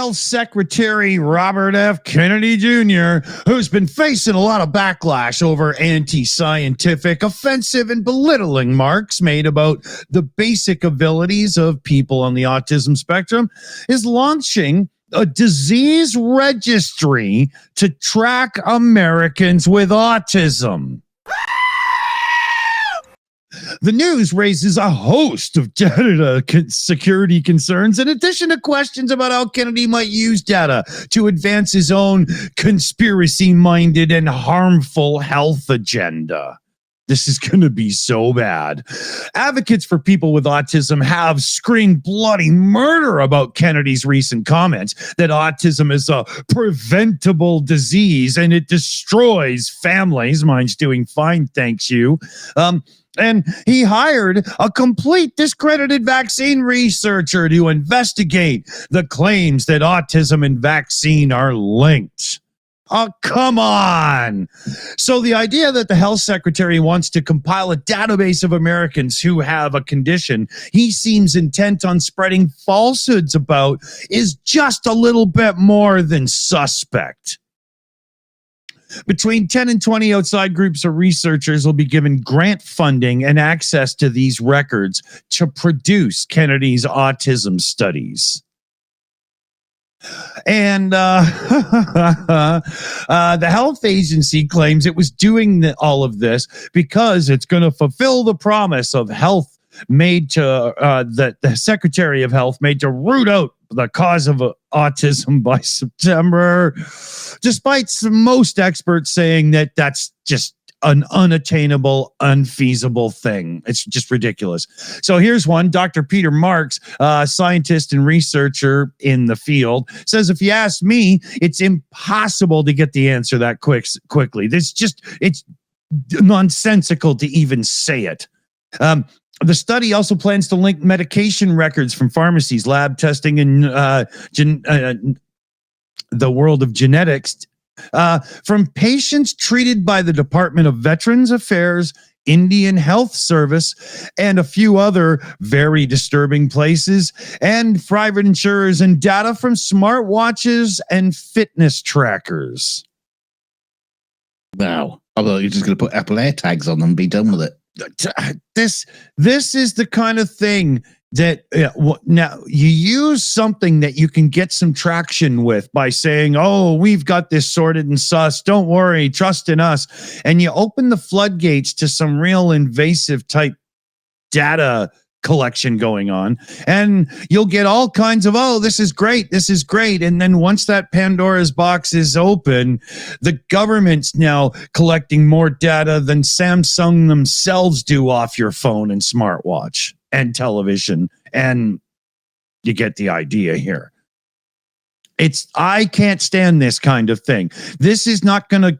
Health Secretary Robert F. Kennedy Jr., who's been facing a lot of backlash over anti-scientific, offensive, and belittling remarks made about the basic abilities of people on the autism spectrum, is launching a disease registry to track Americans with autism. The news raises a host of data security concerns, in addition to questions about how Kennedy might use data to advance his own conspiracy-minded and harmful health agenda. This is going to be so bad. Advocates for people with autism have screamed bloody murder about Kennedy's recent comments that autism is a preventable disease and it destroys families. Mine's doing fine, thanks you. And he hired a complete discredited vaccine researcher to investigate the claims that autism and vaccine are linked. Oh, come on. So the idea that the health secretary wants to compile a database of Americans who have a condition he seems intent on spreading falsehoods about is just a little bit more than suspect. Between 10 and 20 outside groups of researchers will be given grant funding and access to these records to produce Kennedy's autism studies. And the health agency claims it was doing all of this because it's going to fulfill the promise of health made to that the Secretary of Health made to root out the cause of autism by September, despite most experts saying that that's just an unattainable, unfeasible thing. It's just ridiculous. So here's one. Dr. Peter Marks, scientist and researcher in the field, says, if you ask me, it's impossible to get the answer that quickly. It's nonsensical to even say it. The study also plans to link medication records from pharmacies, lab testing, and the world of genetics from patients treated by the Department of Veterans Affairs, Indian Health Service, and a few other very disturbing places, and private insurers, and data from smartwatches and fitness trackers. Wow. I thought you were just going to put Apple AirTags on them and be done with it. This is the kind of thing that now you use something that you can get some traction with by saying, oh, we've got this sorted and sus, don't worry, trust in us. And you open the floodgates to some real invasive type data collection going on, and you'll get all kinds of, oh, this is great. And then once that Pandora's box is open, the government's now collecting more data than Samsung themselves do off your phone and smartwatch and television. And you get the idea here. I can't stand this kind of thing. This is not going to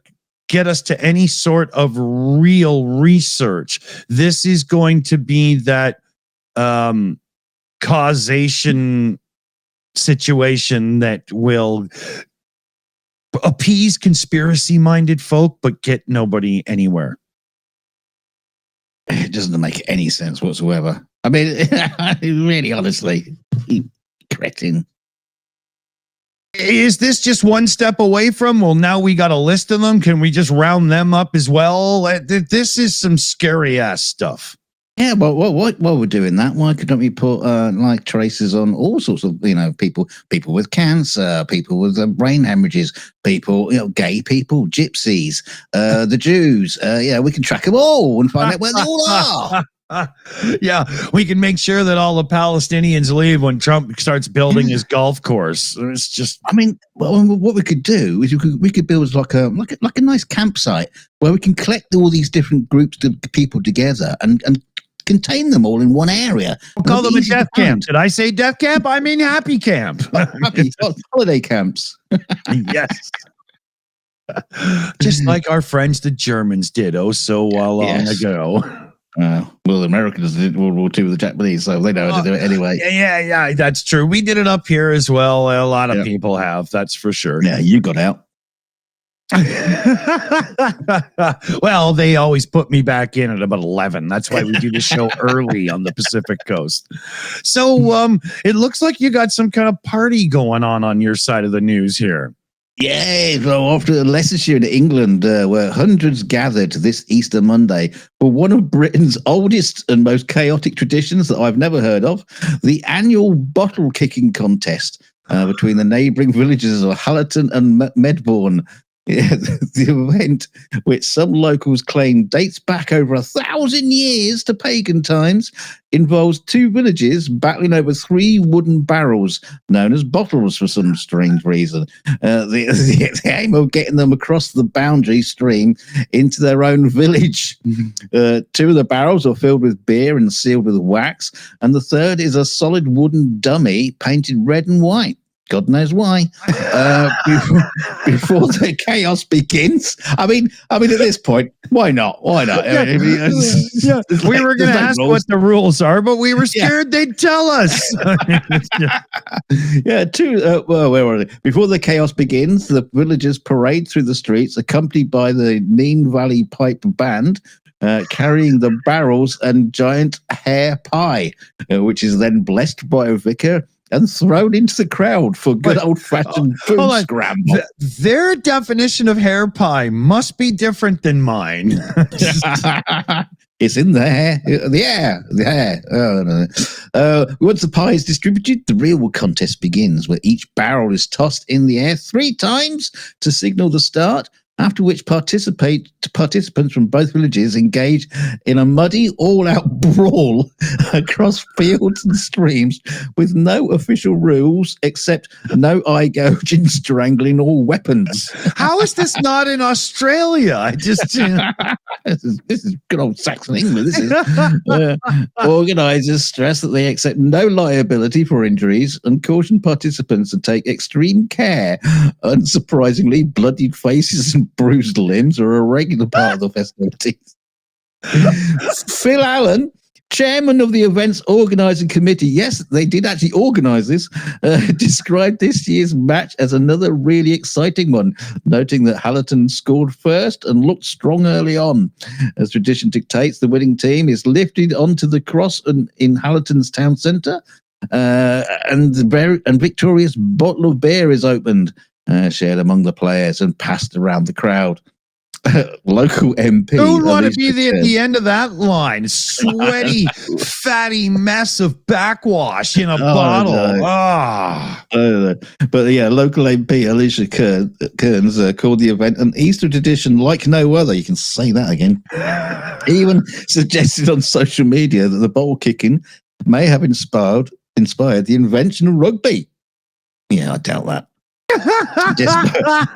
get us to any sort of real research. This is going to be that causation situation that will appease conspiracy-minded folk, but get nobody anywhere. It doesn't make any sense whatsoever. I mean, really, honestly, cretin. Is this just one step away from, well, now we got a list of them. Can we just round them up as well? This is some scary ass stuff. Yeah, but while we're doing that, why couldn't we put like traces on all sorts of people with cancer, people with brain hemorrhages, people gay people, gypsies, the Jews? We can track them all and find out where they all are. Yeah, we can make sure that all the Palestinians leave when Trump starts building his golf course. It's just, I mean, what we could do is we could build like a nice campsite where we can collect all these different groups of people together and contain them all in one area. We'll call them a death camp. Did I say death camp? I mean happy camp. Happy holiday camps. Yes. Just like our friends the Germans did so long ago. Well, the Americans did World War II with the Japanese, so they know how to do it anyway. Yeah, that's true. We did it up here as well. A lot of people have, that's for sure. Yeah, you got out. Well, they always put me back in at about 11. That's why we do the show early on the Pacific Coast. So it looks like you got some kind of party going on your side of the news here. Yeah, well, after Leicestershire in England, where hundreds gathered this Easter Monday for one of Britain's oldest and most chaotic traditions that I've never heard of, the annual bottle kicking contest between the neighbouring villages of Hallerton and Medbourne. Yeah, the event, which some locals claim dates back over 1,000 years to pagan times, involves two villages battling over 3 wooden barrels known as bottles for some strange reason. The aim of getting them across the boundary stream into their own village. 2 of the barrels are filled with beer and sealed with wax, and the third is a solid wooden dummy painted red and white. God knows why. Before the chaos begins. I mean, at this point, why not? Why not? Yeah, we were going to ask what the rules are, but we were scared they'd tell us. Where were they? Before the chaos begins, the villagers parade through the streets, accompanied by the Nene Valley Pipe Band, carrying the barrels and giant hare pie, which is then blessed by a vicar and thrown into the crowd for good old-fashioned food scramble. Their definition of hare pie must be different than mine. It's in there. The hair. Oh, no. Once the pie is distributed, the real contest begins, where each barrel is tossed in the air 3 times to signal the start, after which participants from both villages engage in a muddy, all-out brawl across fields and streams with no official rules except no eye gouging, strangling, or weapons. How is this not in Australia? I just... This is good old Saxon England, this is. Organisers stress that they accept no liability for injuries and caution participants to take extreme care. Unsurprisingly, bloodied faces and bruised limbs are a regular part of the festivities. Phil Allen, chairman of the event's organising committee, yes, they did actually organise this, described this year's match as another really exciting one, noting that Hallerton scored first and looked strong early on. As tradition dictates, the winning team is lifted onto the cross in Hallerton's town centre, and victorious bottle of beer is opened, shared among the players and passed around the crowd. Local MP. Who would want to be at the end of that line? Sweaty, fatty mess of backwash in a bottle. No. But yeah, local MP Alicia Kearns called the event an Easter tradition like no other. You can say that again. He even suggested on social media that the bottle kicking may have inspired the invention of rugby. Yeah, I doubt that.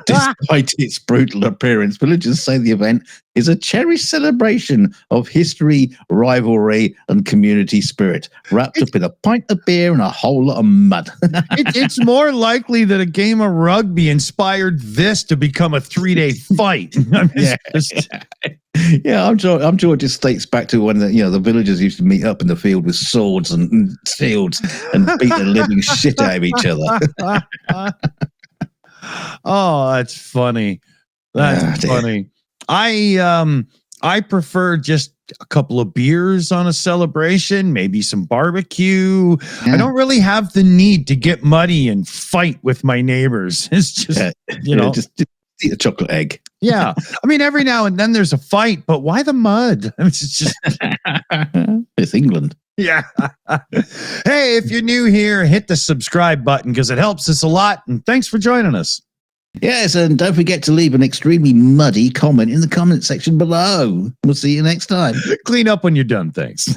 Despite its brutal appearance, villagers say the event is a cherished celebration of history, rivalry, and community spirit, wrapped up in a pint of beer and a whole lot of mud. It's more likely that a game of rugby inspired this to become a 3-day fight. Yeah, I'm sure it just dates back to when the villagers used to meet up in the field with swords and shields and beat the living shit out of each other. Oh, that's funny. That's funny. I prefer just a couple of beers on a celebration, maybe some barbecue. I don't really have the need to get muddy and fight with my neighbors. It's just, just eat a chocolate egg. Yeah. I mean, every now and then there's a fight, but why the mud? I mean, it's just... It's England. Yeah. Hey, if you're new here, hit the subscribe button because it helps us a lot. And thanks for joining us. Yes, and don't forget to leave an extremely muddy comment in the comment section below. We'll see you next time. Clean up when you're done. Thanks.